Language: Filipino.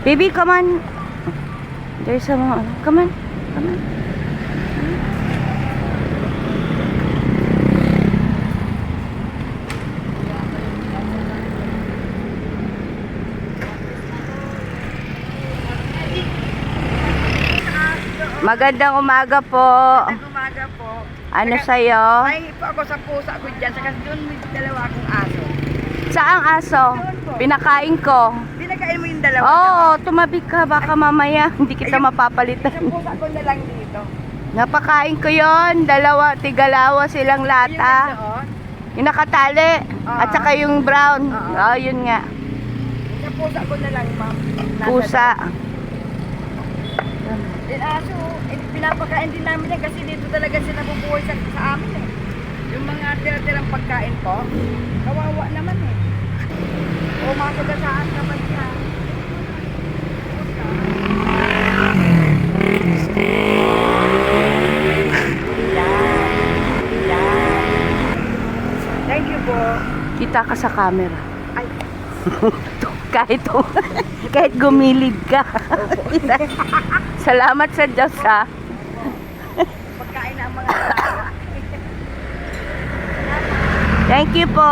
Baby, come on. There's some, come on. Come on. Magandang umaga po. Magandang umaga po. Ano sa'yo? Mahingi po ako sa pusa ko dyan. Saka doon may dalawa akong aso. Saang aso? Pinakain ko. Pinakain mo yung dalawa? Oo, tumabi ka. Baka mamaya hindi kita mapapalitan. Isang pusa ko na lang dito. Napakain ko yon. Dalawa, tigalawa silang Ayun lata. doon. Yung nakatali. At saka yung brown. Oo, yun nga. Isang pusa ko na lang, ma'am. Pusa. Yung aso, pinapakain din namin yan kasi dito talaga sila bubuhay sa amin eh. Yung mga tira-tirang pagkain po, kawawa naman eh. O masagasaan naman siya. Thank you po. Kita ka sa camera. Ay, kahit gumilid ka. Salamat sa Diyos ha. pagkain na ang mga alaga. Thank you po.